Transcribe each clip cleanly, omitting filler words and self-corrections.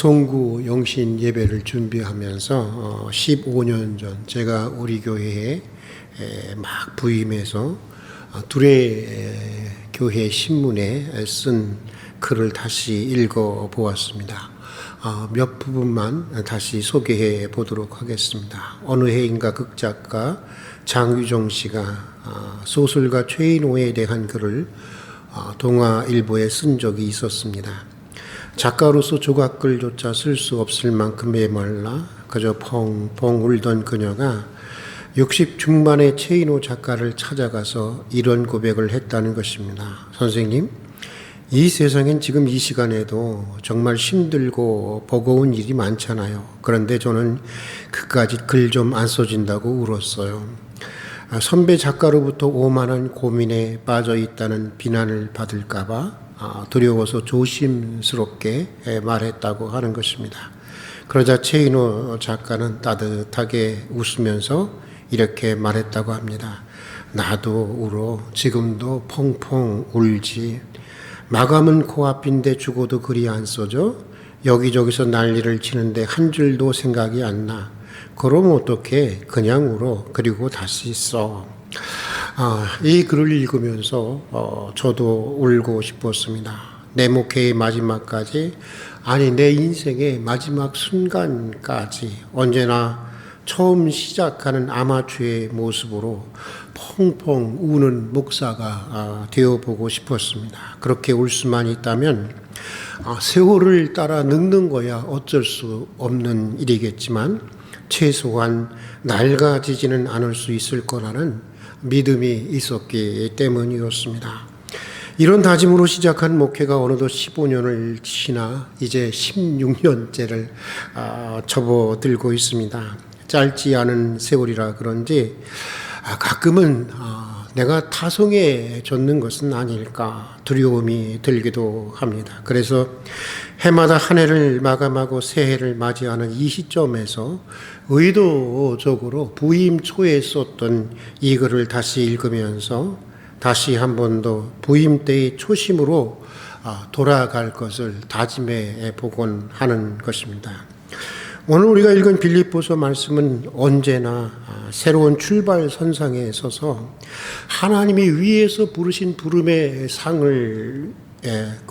송구 영신 예배를 준비하면서 15년 전 제가 우리 교회에 막 부임해서 둘의 교회 신문에 쓴 글을 다시 읽어 보았습니다. 몇 부분만 다시 소개해 보도록 하겠습니다. 어느 해인가 극작가 장유정 씨가 소설가 최인호에 대한 글을 동아일보에 쓴 적이 있었습니다. 작가로서 조각글조차 쓸 수 없을 만큼 메말라 그저 펑펑 울던 그녀가 60 중반의 최인호 작가를 찾아가서 이런 고백을 했다는 것입니다. 선생님, 이 세상엔 지금 이 시간에도 정말 힘들고 버거운 일이 많잖아요. 그런데 저는 그까짓 글 좀 안 써진다고 울었어요. 선배 작가로부터 오만한 고민에 빠져 있다는 비난을 받을까봐 두려워서 조심스럽게 말했다고 하는 것입니다. 그러자 최인호 작가는 따뜻하게 웃으면서 이렇게 말했다고 합니다. 나도 울어. 지금도 펑펑 울지. 마감은 코앞인데 죽어도 글이 안 써져? 여기저기서 난리를 치는데 한 줄도 생각이 안 나. 그럼 어떡해? 그냥 울어. 그리고 다시 써. 이 글을 읽으면서 저도 울고 싶었습니다. 내 목회의 마지막까지, 아니 내 인생의 마지막 순간까지 언제나 처음 시작하는 아마추어의 모습으로 펑펑 우는 목사가 되어보고 싶었습니다. 그렇게 울 수만 있다면 세월을 따라 늙는 거야 어쩔 수 없는 일이겠지만 최소한 낡아지지는 않을 수 있을 거라는 믿음이 있었기 때문이었습니다. 이런 다짐으로 시작한 목회가 어느덧 15년을 지나 이제 16년째를 접어들고 있습니다. 짧지 않은 세월이라 그런지 가끔은 내가 타성에 젖는 것은 아닐까 두려움이 들기도 합니다. 그래서 해마다 한 해를 마감하고 새해를 맞이하는 이 시점에서 의도적으로 부임 초에 썼던 이 글을 다시 읽으면서 다시 한 번 더 부임 때의 초심으로 돌아갈 것을 다짐해 보곤 하는 것입니다. 오늘 우리가 읽은 빌립보서 말씀은 언제나 새로운 출발 선상에 서서 하나님이 위에서 부르신 부름의 상을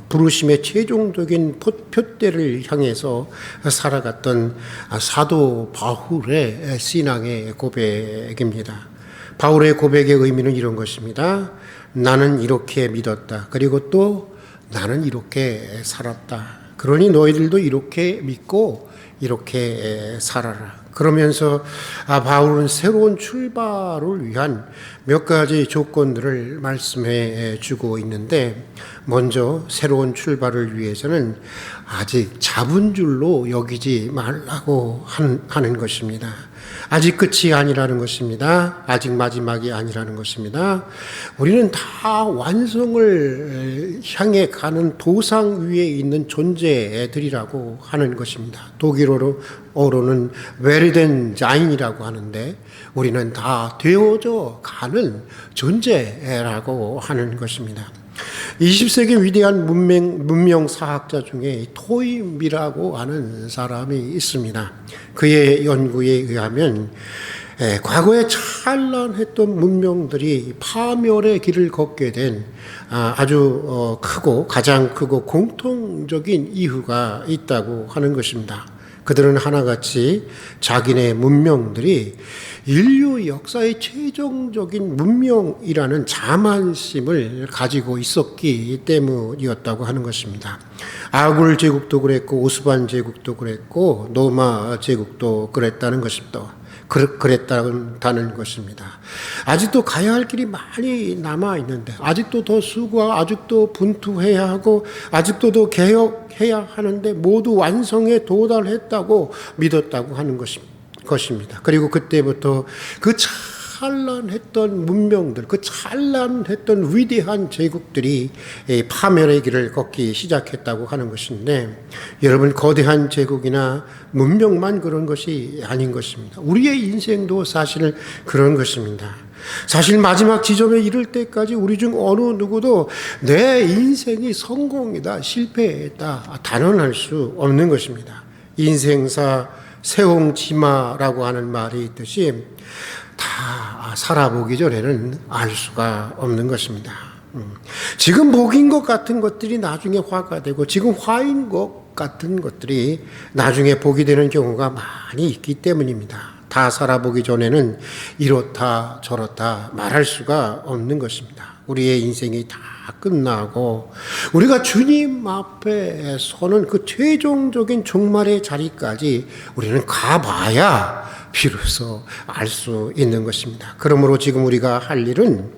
부르심의 최종적인 표대를 향해서 살아갔던 사도 바울의 신앙의 고백입니다. 바울의 고백의 의미는 이런 것입니다. 나는 이렇게 믿었다. 그리고 또 나는 이렇게 살았다. 그러니 너희들도 이렇게 믿고 이렇게 살아라. 그러면서 바울은 새로운 출발을 위한 몇 가지 조건들을 말씀해 주고 있는데, 먼저 새로운 출발을 위해서는 아직 잡은 줄로 여기지 말라고 하는 것입니다. 아직 끝이 아니라는 것입니다. 아직 마지막이 아니라는 것입니다. 우리는 다 완성을 향해 가는 도상 위에 있는 존재들이라고 하는 것입니다. 독일어로는 웰된 자인이라고 하는데 우리는 다 되어져 가는 존재라고 하는 것입니다. 20세기 위대한 문명사학자 중에 토임이라고 하는 사람이 있습니다. 그의 연구에 의하면 과거에 찬란했던 문명들이 파멸의 길을 걷게 된 아주 가장 크고 공통적인 이유가 있다고 하는 것입니다. 그들은 하나같이 자기네 문명들이 인류 역사의 최종적인 문명이라는 자만심을 가지고 있었기 때문이었다고 하는 것입니다. 아굴 제국도 그랬고 오스만 제국도 그랬고 노마 제국도 그랬다는 것입니다. 그랬다는 것입니다. 아직도 가야 할 길이 많이 남아 있는데, 아직도 더 수고하고 아직도 분투해야 하고 아직도 더 개혁해야 하는데 모두 완성에 도달했다고 믿었다고 하는 것입니다. 그리고 그때부터 그 찬란했던 문명들, 그 찬란했던 위대한 제국들이 파멸의 길을 걷기 시작했다고 하는 것인데, 여러분, 거대한 제국이나 문명만 그런 것이 아닌 것입니다. 우리의 인생도 사실 그런 것입니다. 사실 마지막 지점에 이를 때까지 우리 중 어느 누구도 내 인생이 성공이다, 실패했다 단언할 수 없는 것입니다. 인생사 세옹지마라고 하는 말이 있듯이 다 살아보기 전에는 알 수가 없는 것입니다. 지금 복인 것 같은 것들이 나중에 화가 되고 지금 화인 것 같은 것들이 나중에 복이 되는 경우가 많이 있기 때문입니다. 다 살아보기 전에는 이렇다 저렇다 말할 수가 없는 것입니다. 우리의 인생이 다 끝나고 우리가 주님 앞에 서는 그 최종적인 종말의 자리까지 우리는 가봐야 비로소 알 수 있는 것입니다. 그러므로 지금 우리가 할 일은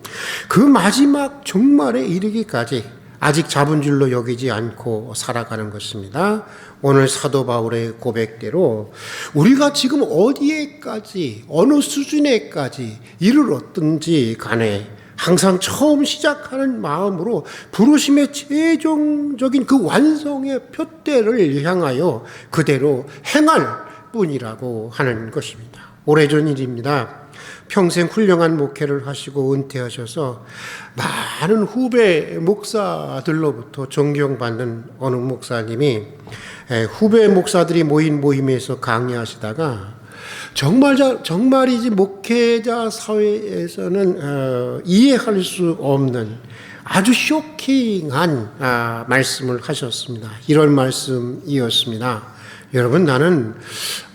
그 마지막 종말에 이르기까지 아직 잡은 줄로 여기지 않고 살아가는 것입니다. 오늘 사도 바울의 고백대로 우리가 지금 어디에까지 어느 수준에까지 이르렀든지 간에 항상 처음 시작하는 마음으로 부르심의 최종적인 그 완성의 표대를 향하여 그대로 행할 뿐이라고 하는 것입니다. 오래전 일입니다. 평생 훌륭한 목회를 하시고 은퇴하셔서 많은 후배 목사들로부터 존경받는 어느 목사님이 후배 목사들이 모인 모임에서 강의하시다가 정말이지 목회자 사회에서는 이해할 수 없는 아주 쇼킹한 말씀을 하셨습니다. 이런 말씀이었습니다. 여러분, 나는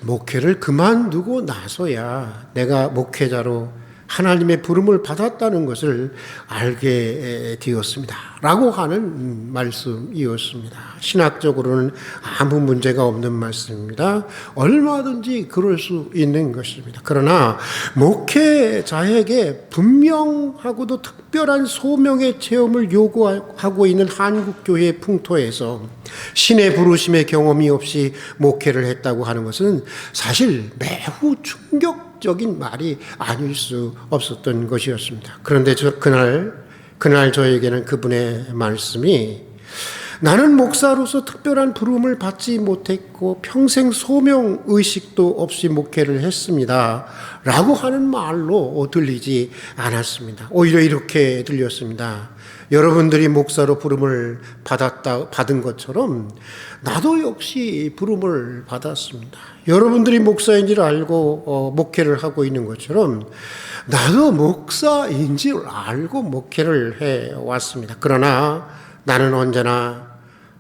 목회를 그만두고 나서야 내가 목회자로 하나님의 부름을 받았다는 것을 알게 되었습니다. 라고 하는 말씀이었습니다. 신학적으로는 아무 문제가 없는 말씀입니다. 얼마든지 그럴 수 있는 것입니다. 그러나 목회자에게 분명하고도 특별한 소명의 체험을 요구하고 있는 한국교회 풍토에서 신의 부르심의 경험이 없이 목회를 했다고 하는 것은 사실 매우 충격적인 말이 아닐 수 없었던 것이었습니다. 그런데 그날 저에게는 그분의 말씀이 나는 목사로서 특별한 부름을 받지 못했고 평생 소명 의식도 없이 목회를 했습니다. 라고 하는 말로 들리지 않았습니다. 오히려 이렇게 들렸습니다. 여러분들이 목사로 부름을 받은 것처럼 나도 역시 부름을 받았습니다. 여러분들이 목사인 줄 알고 목회를 하고 있는 것처럼 나도 목사인 줄 알고 목회를 해왔습니다. 그러나 나는 언제나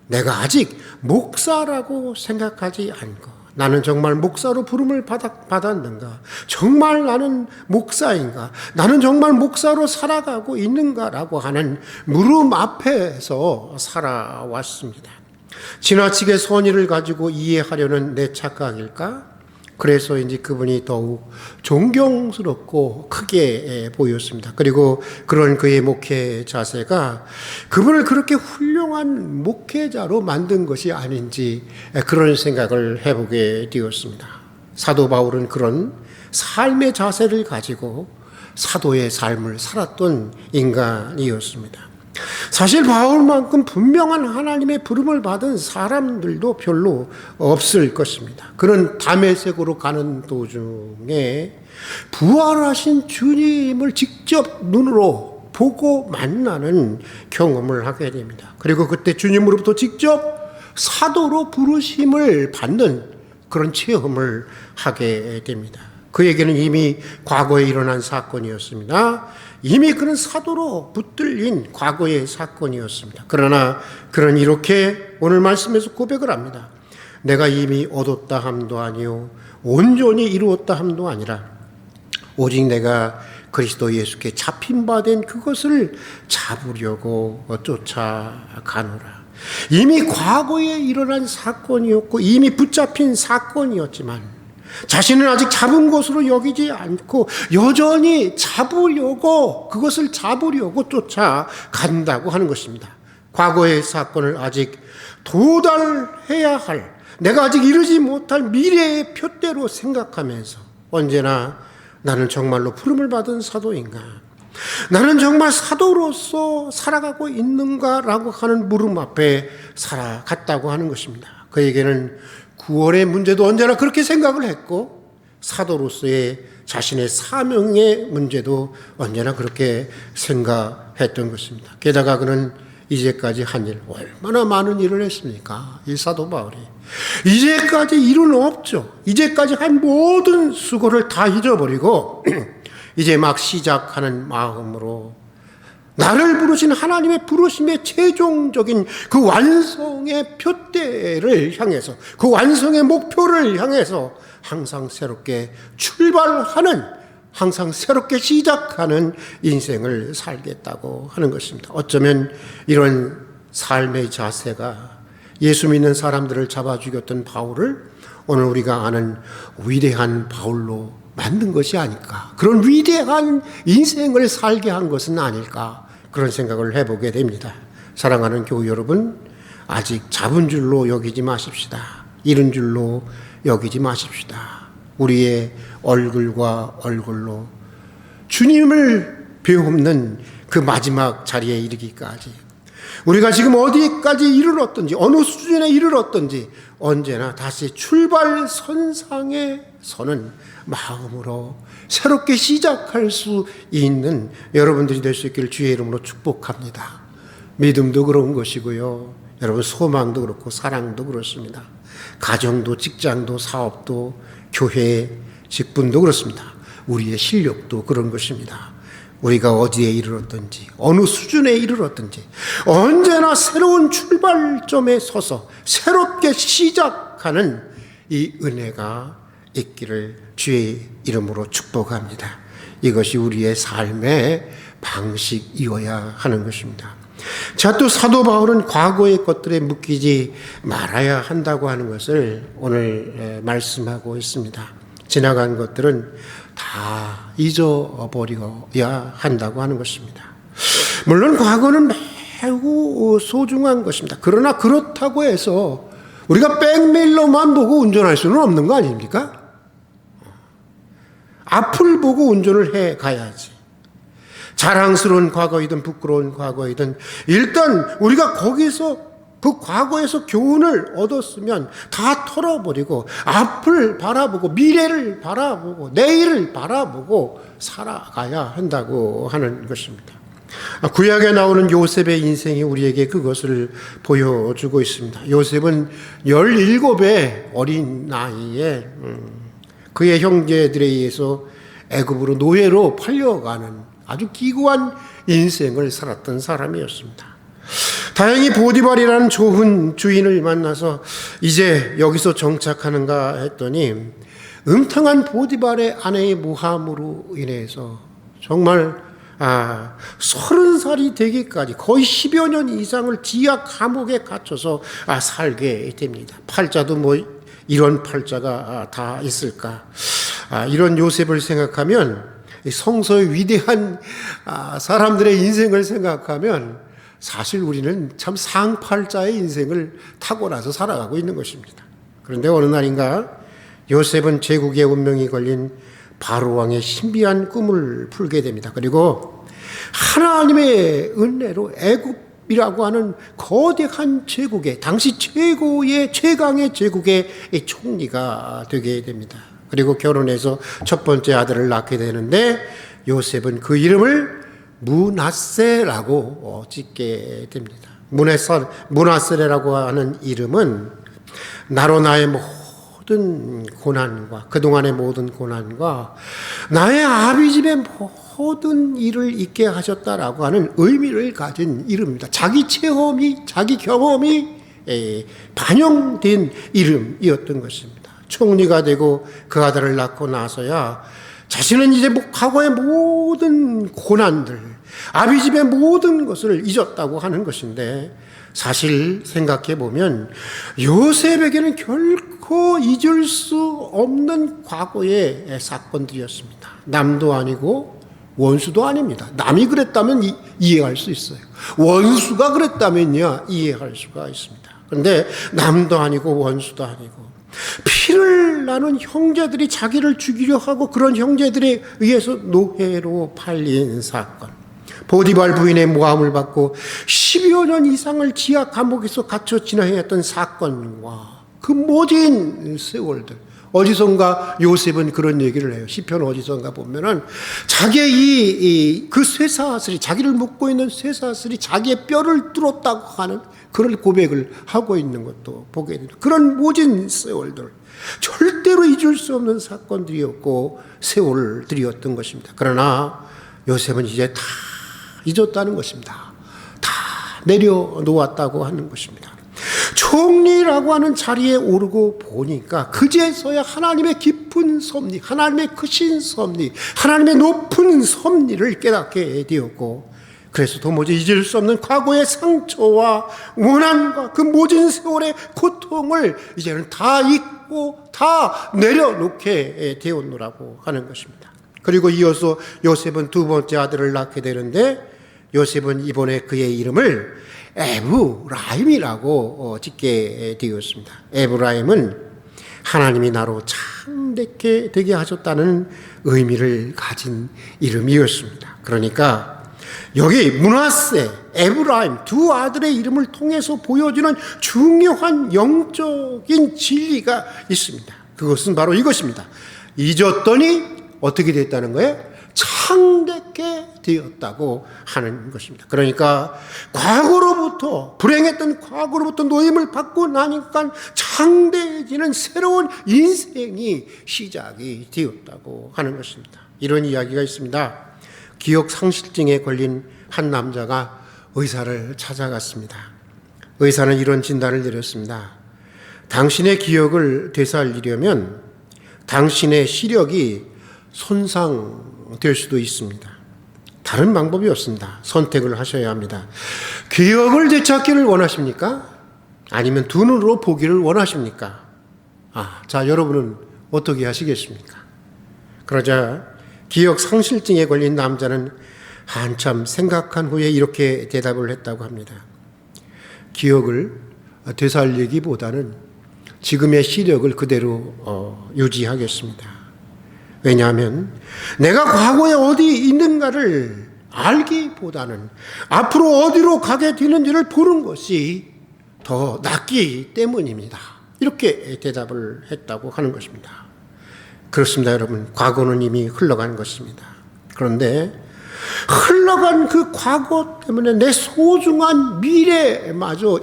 내가 아직 목사라고 생각하지 않고 나는 정말 목사로 부름을 받았는가? 정말 나는 목사인가? 나는 정말 목사로 살아가고 있는가라고 하는 물음 앞에서 살아왔습니다. 지나치게 선의를 가지고 이해하려는 내 착각일까? 그래서인지 그분이 더욱 존경스럽고 크게 보였습니다. 그리고 그런 그의 목회 자세가 그분을 그렇게 훌륭한 목회자로 만든 것이 아닌지 그런 생각을 해보게 되었습니다. 사도 바울은 그런 삶의 자세를 가지고 사도의 삶을 살았던 인간이었습니다. 사실 바울만큼 분명한 하나님의 부름을 받은 사람들도 별로 없을 것입니다. 그는 다메섹으로 가는 도중에 부활하신 주님을 직접 눈으로 보고 만나는 경험을 하게 됩니다. 그리고 그때 주님으로부터 직접 사도로 부르심을 받는 그런 체험을 하게 됩니다. 그에게는 이미 과거에 일어난 사건이었습니다. 이미 그는 사도로 붙들린 과거의 사건이었습니다. 그러나 그는 이렇게 오늘 말씀에서 고백을 합니다. 내가 이미 얻었다 함도 아니요 온전히 이루었다 함도 아니라 오직 내가 그리스도 예수께 잡힌 바 된 그것을 잡으려고 쫓아가노라. 이미 과거에 일어난 사건이었고 이미 붙잡힌 사건이었지만 자신은 아직 잡은 것으로 여기지 않고 여전히 그것을 잡으려고 쫓아간다고 하는 것입니다. 과거의 사건을 아직 도달해야 할, 내가 아직 이르지 못할 미래의 표대로 생각하면서 언제나 나는 정말로 부름을 받은 사도인가? 나는 정말 사도로서 살아가고 있는가라고 하는 물음 앞에 살아갔다고 하는 것입니다. 그에게는 구원의 문제도 언제나 그렇게 생각을 했고 사도로서의 자신의 사명의 문제도 언제나 그렇게 생각했던 것입니다. 게다가 그는 이제까지 한 일, 얼마나 많은 일을 했습니까? 이 사도 바울이. 이제까지 일은 없죠. 이제까지 한 모든 수고를 다 잊어버리고 이제 막 시작하는 마음으로 나를 부르신 하나님의 부르심의 최종적인 그 완성의 표대를 향해서, 그 완성의 목표를 향해서 항상 새롭게 출발하는, 항상 새롭게 시작하는 인생을 살겠다고 하는 것입니다. 어쩌면 이런 삶의 자세가 예수 믿는 사람들을 잡아 죽였던 바울을 오늘 우리가 아는 위대한 바울로 만든 것이 아닐까, 그런 위대한 인생을 살게 한 것은 아닐까, 그런 생각을 해보게 됩니다. 사랑하는 교우 여러분, 아직 잡은 줄로 여기지 마십시다. 잃은 줄로 여기지 마십시다. 우리의 얼굴과 얼굴로 주님을 배움는 그 마지막 자리에 이르기까지, 우리가 지금 어디까지 이르렀든지, 어느 수준에 이르렀든지 언제나 다시 출발선상에 서는 마음으로 새롭게 시작할 수 있는 여러분들이 될 수 있기를 주의 이름으로 축복합니다. 믿음도 그런 것이고요, 여러분 소망도 그렇고 사랑도 그렇습니다. 가정도 직장도 사업도 교회 직분도 그렇습니다. 우리의 실력도 그런 것입니다. 우리가 어디에 이르렀든지 어느 수준에 이르렀든지 언제나 새로운 출발점에 서서 새롭게 시작하는 이 은혜가 있기를 주의 이름으로 축복합니다. 이것이 우리의 삶의 방식이어야 하는 것입니다. 자, 또 사도 바울은 과거의 것들에 묶이지 말아야 한다고 하는 것을 오늘 말씀하고 있습니다. 지나간 것들은 다 잊어버려야 한다고 하는 것입니다. 물론 과거는 매우 소중한 것입니다. 그러나 그렇다고 해서 우리가 백밀러만 보고 운전할 수는 없는 거 아닙니까? 앞을 보고 운전을 해 가야지. 자랑스러운 과거이든 부끄러운 과거이든 일단 우리가 거기서 그 과거에서 교훈을 얻었으면 다 털어버리고 앞을 바라보고 미래를 바라보고 내일을 바라보고 살아가야 한다고 하는 것입니다. 구약에 나오는 요셉의 인생이 우리에게 그것을 보여주고 있습니다. 요셉은 17의 어린 나이에 그의 형제들에 의해서 애굽으로 노예로 팔려가는 아주 기구한 인생을 살았던 사람이었습니다. 다행히 보디발이라는 좋은 주인을 만나서 이제 여기서 정착하는가 했더니 음탕한 보디발의 아내의 모함으로 인해서 정말 30살이 되기까지 거의 10여 년 이상을 지하 감옥에 갇혀서 살게 됩니다. 팔자도 뭐 이런 팔자가 다 있을까. 이런 요셉을 생각하면, 성서의 위대한 사람들의 인생을 생각하면 사실 우리는 참 상팔자의 인생을 타고나서 살아가고 있는 것입니다. 그런데 어느 날인가 요셉은 제국의 운명이 걸린 바로 왕의 신비한 꿈을 풀게 됩니다. 그리고 하나님의 은혜로 애굽이라고 하는 거대한 제국의, 당시 최고의 최강의 제국의 총리가 되게 됩니다. 그리고 결혼해서 첫 번째 아들을 낳게 되는데 요셉은 그 이름을 므낫세라고 짓게 됩니다. 므낫세라고 하는 이름은 나로 나의 모든 고난과 그동안의 모든 고난과 나의 아비 집의 모든 일을 잊게 하셨다라고 하는 의미를 가진 이름입니다. 자기 체험이, 자기 경험이 반영된 이름이었던 것입니다. 총리가 되고 그 아들을 낳고 나서야 자신은 이제 과거의 모든 고난들, 아비 집의 모든 것을 잊었다고 하는 것인데, 사실 생각해 보면 요셉에게는 결코 잊을 수 없는 과거의 사건들이었습니다. 남도 아니고 원수도 아닙니다. 남이 그랬다면 이해할 수 있어요. 원수가 그랬다면야 이해할 수가 있습니다. 그런데 남도 아니고 원수도 아니고 피를 나눈 형제들이 자기를 죽이려 하고 그런 형제들에 의해서 노예로 팔린 사건, 보디발 부인의 모함을 받고 10여 년 이상을 지하 감옥에서 갇혀 지내야 했던 사건과 그 모든 세월들, 어디선가 요셉은 그런 얘기를 해요. 시편 어디선가 보면은 자기의 그 쇠사슬이, 자기를 묶고 있는 쇠사슬이 자기의 뼈를 뚫었다고 하는 그런 고백을 하고 있는 것도 보게 됩니다. 그런 모진 세월들, 절대로 잊을 수 없는 사건들이었고 세월들이었던 것입니다. 그러나 요셉은 이제 다 잊었다는 것입니다. 다 내려놓았다고 하는 것입니다. 총리라고 하는 자리에 오르고 보니까 그제서야 하나님의 깊은 섭리, 하나님의 크신 섭리, 하나님의 높은 섭리를 깨닫게 되었고, 그래서 도무지 잊을 수 없는 과거의 상처와 원한과 그 모진 세월의 고통을 이제는 다 잊고 다 내려놓게 되었노라고 하는 것입니다. 그리고 이어서 요셉은 두 번째 아들을 낳게 되는데, 요셉은 이번에 그의 이름을 에브라임이라고 짓게 되었습니다. 에브라임은 하나님이 나로 참되게 되게 하셨다는 의미를 가진 이름이었습니다. 그러니까 여기 므낫세, 에브라임 두 아들의 이름을 통해서 보여주는 중요한 영적인 진리가 있습니다. 그것은 바로 이것입니다. 잊었더니 어떻게 됐다는 거예요? 창대케 되었다고 하는 것입니다. 그러니까 과거로부터, 불행했던 과거로부터 노임을 받고 나니까 창대해지는 새로운 인생이 시작이 되었다고 하는 것입니다. 이런 이야기가 있습니다. 기억 상실증에 걸린 한 남자가 의사를 찾아갔습니다. 의사는 이런 진단을 내렸습니다. 당신의 기억을 되살리려면 당신의 시력이 손상될 수도 있습니다. 다른 방법이 없습니다. 선택을 하셔야 합니다. 기억을 되찾기를 원하십니까? 아니면 두 눈으로 보기를 원하십니까? 자, 여러분은 어떻게 하시겠습니까? 그러자 기억 상실증에 걸린 남자는 한참 생각한 후에 이렇게 대답을 했다고 합니다. 기억을 되살리기보다는 지금의 시력을 그대로 유지하겠습니다. 왜냐하면 내가 과거에 어디 있는가를 알기보다는 앞으로 어디로 가게 되는지를 보는 것이 더 낫기 때문입니다. 이렇게 대답을 했다고 하는 것입니다. 그렇습니다, 여러분. 과거는 이미 흘러간 것입니다. 그런데 흘러간 그 과거 때문에 내 소중한 미래마저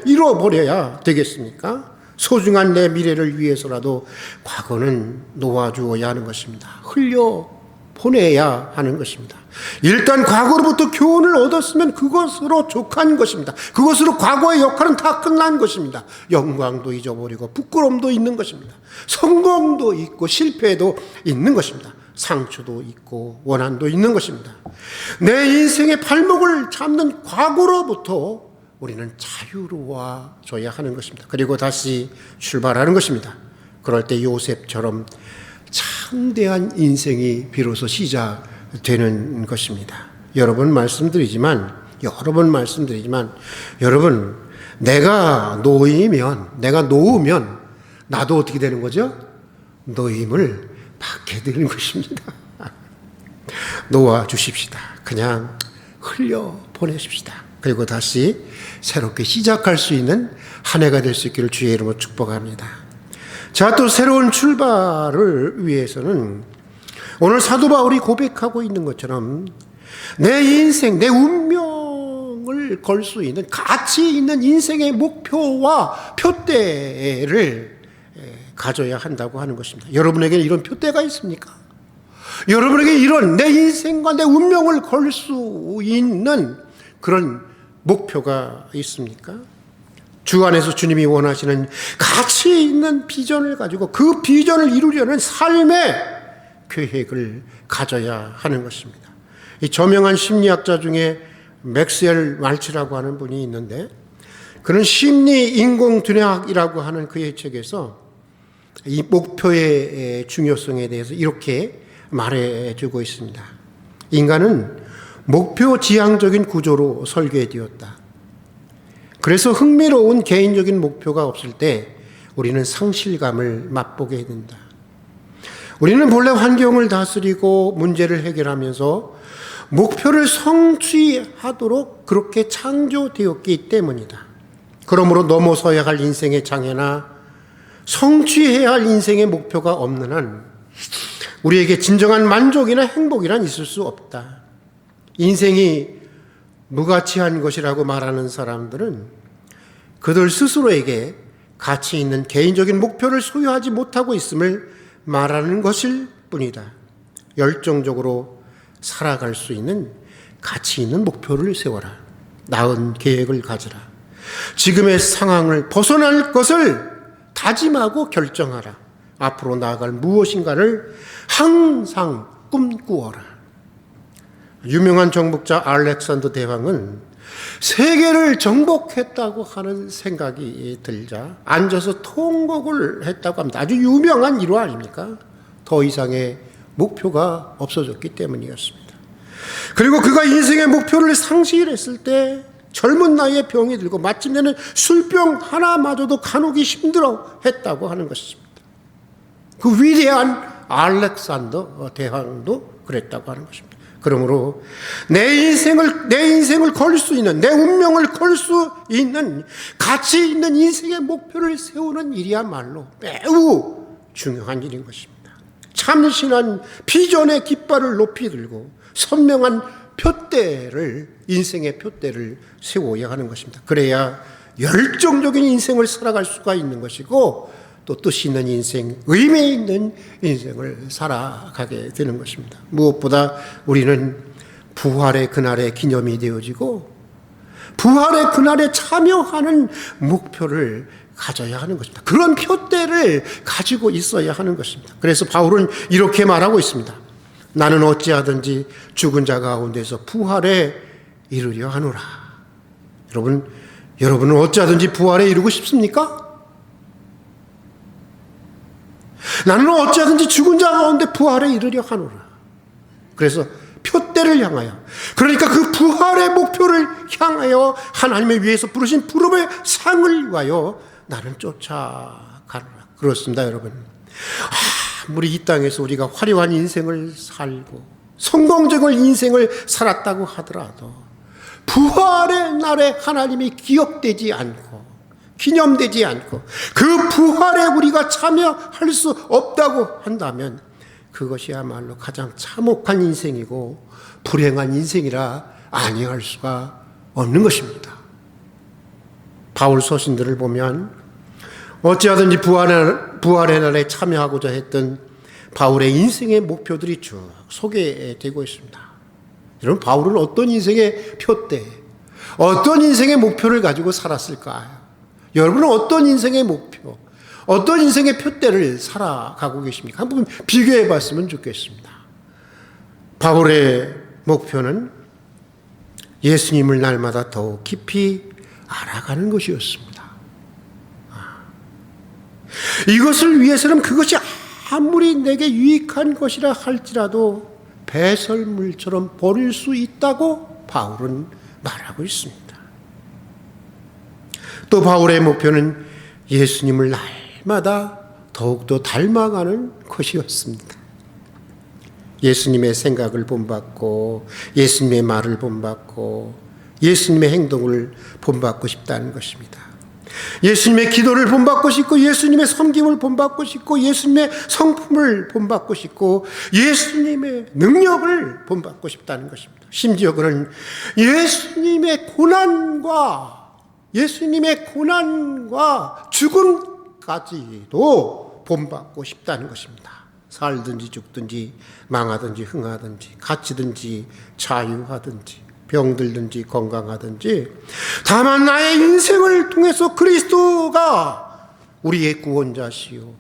잃어버려야 되겠습니까? 소중한 내 미래를 위해서라도 과거는 놓아주어야 하는 것입니다. 흘려보내야 하는 것입니다. 일단 과거로부터 교훈을 얻었으면 그것으로 족한 것입니다. 그것으로 과거의 역할은 다 끝난 것입니다. 영광도 잊어버리고 부끄러움도 있는 것입니다. 성공도 있고 실패도 있는 것입니다. 상처도 있고 원한도 있는 것입니다. 내 인생의 발목을 잡는 과거로부터 우리는 자유로워져야 하는 것입니다. 그리고 다시 출발하는 것입니다. 그럴 때 요셉처럼 참대한 인생이 비로소 시작되는 것입니다. 여러 번 말씀드리지만 여러분, 내가 놓으면 나도 어떻게 되는 거죠? 노임을 받게 되는 것입니다. 놓아 주십시다. 그냥 흘려 보내십시다. 그리고 다시 새롭게 시작할 수 있는 한 해가 될 수 있기를 주의 이름으로 축복합니다. 자, 또 새로운 출발을 위해서는 오늘 사도 바울이 고백하고 있는 것처럼 내 인생, 내 운명을 걸 수 있는 가치 있는 인생의 목표와 표대를 가져야 한다고 하는 것입니다. 여러분에게 이런 표대가 있습니까? 여러분에게 이런 내 인생과 내 운명을 걸 수 있는 그런 목표가 있습니까? 주 안에서 주님이 원하시는 가치 있는 비전을 가지고 그 비전을 이루려는 삶의 계획을 가져야 하는 것입니다. 이 저명한 심리학자 중에 맥스웰 말츠라고 하는 분이 있는데, 그는 심리 인공두뇌학이라고 하는 그의 책에서 이 목표의 중요성에 대해서 이렇게 말해주고 있습니다. 인간은 목표 지향적인 구조로 설계되었다. 그래서 흥미로운 개인적인 목표가 없을 때 우리는 상실감을 맛보게 된다. 우리는 본래 환경을 다스리고 문제를 해결하면서 목표를 성취하도록 그렇게 창조되었기 때문이다. 그러므로 넘어서야 할 인생의 장애나 성취해야 할 인생의 목표가 없는 한 우리에게 진정한 만족이나 행복이란 있을 수 없다. 인생이 무가치한 것이라고 말하는 사람들은 그들 스스로에게 가치 있는 개인적인 목표를 소유하지 못하고 있음을 말하는 것일 뿐이다. 열정적으로 살아갈 수 있는 가치 있는 목표를 세워라. 나은 계획을 가지라. 지금의 상황을 벗어날 것을 다짐하고 결정하라. 앞으로 나아갈 무엇인가를 항상 꿈꾸어라. 유명한 정복자 알렉산더 대왕은 세계를 정복했다고 하는 생각이 들자 앉아서 통곡을 했다고 합니다. 아주 유명한 일화 아닙니까? 더 이상의 목표가 없어졌기 때문이었습니다. 그리고 그가 인생의 목표를 상실했을 때 젊은 나이에 병이 들고 마침내는 술병 하나마저도 가누기 힘들어 했다고 하는 것입니다. 그 위대한 알렉산더 대왕도 그랬다고 하는 것입니다. 그러므로 내 인생을 걸 수 있는, 내 운명을 걸 수 있는 가치 있는 인생의 목표를 세우는 일이야말로 매우 중요한 일인 것입니다. 참신한 비전의 깃발을 높이 들고 선명한 인생의 표대를 세워야 하는 것입니다. 그래야 열정적인 인생을 살아갈 수가 있는 것이고 또 뜻 있는 인생, 의미 있는 인생을 살아가게 되는 것입니다. 무엇보다 우리는 부활의 그날에 기념이 되어지고 부활의 그날에 참여하는 목표를 가져야 하는 것입니다. 그런 표대를 가지고 있어야 하는 것입니다. 그래서 바울은 이렇게 말하고 있습니다. 나는 어찌하든지 죽은 자 가운데서 부활에 이르려 하노라. 여러분은 어찌하든지 부활에 이르고 싶습니까? 나는 어찌하든지 죽은 자 가운데 부활에 이르려 하노라. 그래서 표대를 향하여, 그러니까 그 부활의 목표를 향하여 하나님의 위에서 부르신 부름의 상을 위하여 나는 쫓아가노라. 그렇습니다, 여러분. 아무리 이 땅에서 우리가 화려한 인생을 살고 성공적인 인생을 살았다고 하더라도 부활의 날에 하나님이 기억되지 않고 기념되지 않고 그 부활에 우리가 참여할 수 없다고 한다면 그것이야말로 가장 참혹한 인생이고 불행한 인생이라 아니할 수가 없는 것입니다. 바울 서신들을 보면 어찌하든지 부활의 날에 참여하고자 했던 바울의 인생의 목표들이 쭉 소개되고 있습니다. 여러분, 바울은 어떤 인생의 표대, 어떤 인생의 목표를 가지고 살았을까요? 여러분은 어떤 인생의 목표, 어떤 인생의 표대를 살아가고 계십니까? 한번 비교해 봤으면 좋겠습니다. 바울의 목표는 예수님을 날마다 더욱 깊이 알아가는 것이었습니다. 이것을 위해서는 그것이 아무리 내게 유익한 것이라 할지라도 배설물처럼 버릴 수 있다고 바울은 말하고 있습니다. 또 바울의 목표는 예수님을 날마다 더욱더 닮아가는 것이었습니다. 예수님의 생각을 본받고 예수님의 말을 본받고 예수님의 행동을 본받고 싶다는 것입니다. 예수님의 기도를 본받고 싶고 예수님의 섬김을 본받고 싶고 예수님의 성품을 본받고 싶고 예수님의 능력을 본받고 싶다는 것입니다. 심지어 그는 예수님의 고난과 죽음까지도 본받고 싶다는 것입니다. 살든지 죽든지 망하든지 흥하든지 갇히든지 자유하든지 병들든지 건강하든지 다만 나의 인생을 통해서 그리스도가 우리의 구원자시요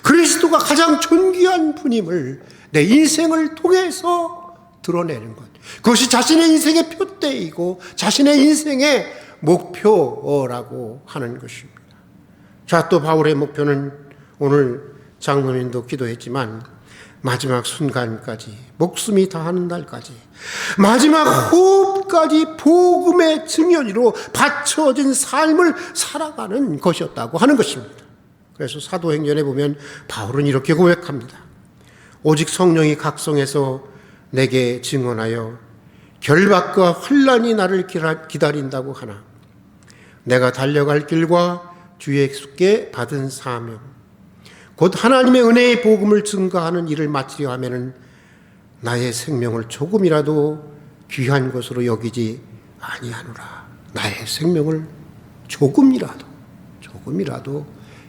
그리스도가 가장 존귀한 분임을 내 인생을 통해서 드러내는 것, 그것이 자신의 인생의 표대이고 자신의 인생의 목표라고 하는 것입니다. 자, 또 바울의 목표는 오늘 장로님도 기도했지만 마지막 순간까지, 목숨이 다하는 날까지, 마지막 호흡까지 복음의 증언으로 바쳐진 삶을 살아가는 것이었다고 하는 것입니다. 그래서 사도행전에 보면 바울은 이렇게 고백합니다. 오직 성령이 각성해서 내게 증언하여 결박과 환난이 나를 기다린다고 하나 내가 달려갈 길과 주 예수께 받은 사명 곧 하나님의 은혜의 복음을 증거하는 일을 마치려 하면은 나의 생명을 조금이라도 귀한 것으로 여기지 아니하노라. 나의 생명을 조금이라도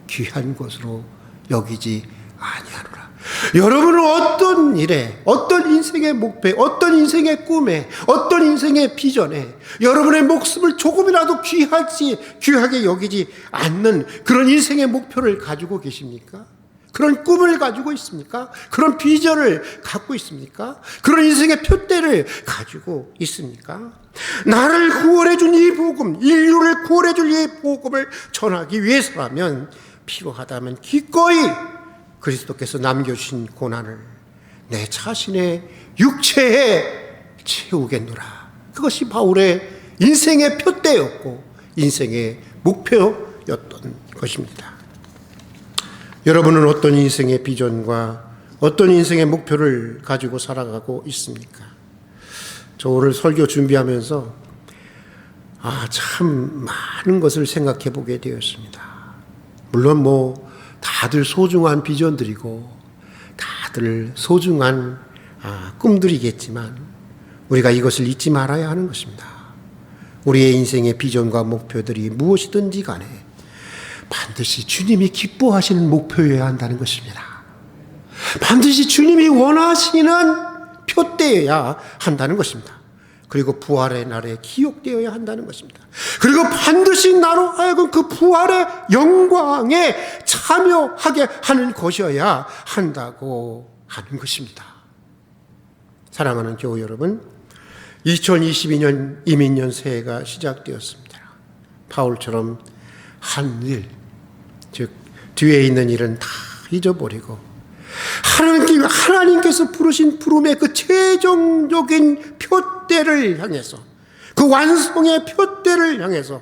귀한 것으로 여기지 아니하노라. 여러분은 어떤 일에, 어떤 인생의 목표에, 어떤 인생의 꿈에, 어떤 인생의 비전에 여러분의 목숨을 조금이라도 귀하게 여기지 않는 그런 인생의 목표를 가지고 계십니까? 그런 꿈을 가지고 있습니까? 그런 비전을 갖고 있습니까? 그런 인생의 표대를 가지고 있습니까? 나를 구원해 준 이 복음, 인류를 구원해 줄 이 복음을 전하기 위해서라면 필요하다면 기꺼이 그리스도께서 남겨주신 고난을 내 자신의 육체에 채우겠노라. 그것이 바울의 인생의 표대였고 인생의 목표였던 것입니다. 여러분은 어떤 인생의 비전과 어떤 인생의 목표를 가지고 살아가고 있습니까? 저 오늘 설교 준비하면서 참 많은 것을 생각해 보게 되었습니다. 물론 다들 소중한 비전들이고 다들 소중한 꿈들이겠지만 우리가 이것을 잊지 말아야 하는 것입니다. 우리의 인생의 비전과 목표들이 무엇이든지 간에 반드시 주님이 기뻐하시는 목표여야 한다는 것입니다. 반드시 주님이 원하시는 표대여야 한다는 것입니다. 그리고 부활의 날에 기억되어야 한다는 것입니다. 그리고 반드시 나로 하여금 그 부활의 영광에 참여하게 하는 것이어야 한다고 하는 것입니다. 사랑하는 교우 여러분, 2022년 이민년 새해가 시작되었습니다. 바울처럼 한 일, 즉 뒤에 있는 일은 다 잊어버리고 하나님께서 부르신 부름의 그 최종적인 표대를 향해서, 그 완성의 표대를 향해서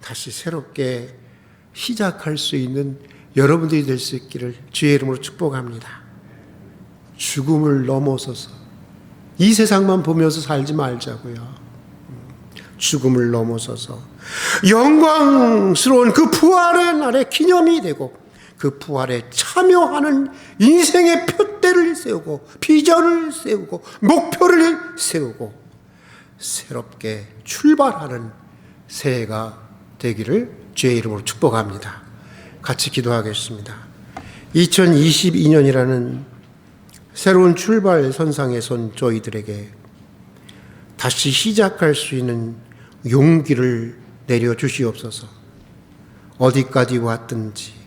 다시 새롭게 시작할 수 있는 여러분들이 될 수 있기를 주의 이름으로 축복합니다. 죽음을 넘어서서 이 세상만 보면서 살지 말자고요. 죽음을 넘어서서 영광스러운 그 부활의 날의 기념이 되고 그 부활에 참여하는 인생의 표대를 세우고 비전을 세우고 목표를 세우고 새롭게 출발하는 새해가 되기를 주의 이름으로 축복합니다. 같이 기도하겠습니다. 2022년이라는 새로운 출발 선상에 선 저희들에게 다시 시작할 수 있는 용기를 내려주시옵소서. 어디까지 왔든지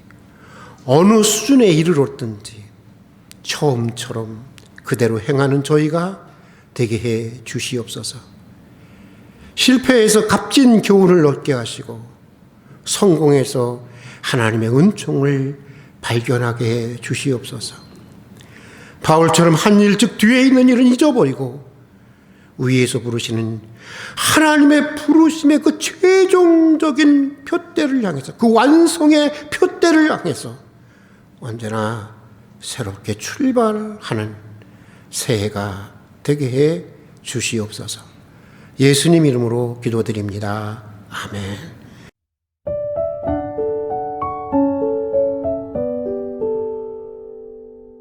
어느 수준에 이르렀든지 처음처럼 그대로 행하는 저희가 되게 해 주시옵소서. 실패에서 값진 교훈을 얻게 하시고 성공에서 하나님의 은총을 발견하게 해 주시옵소서. 바울처럼 한 일, 즉 뒤에 있는 일은 잊어버리고 위에서 부르시는 하나님의 부르심의 그 최종적인 표대를 향해서, 그 완성의 표대를 향해서 언제나 새롭게 출발하는 새해가 되게 해 주시옵소서. 예수님 이름으로 기도드립니다. 아멘.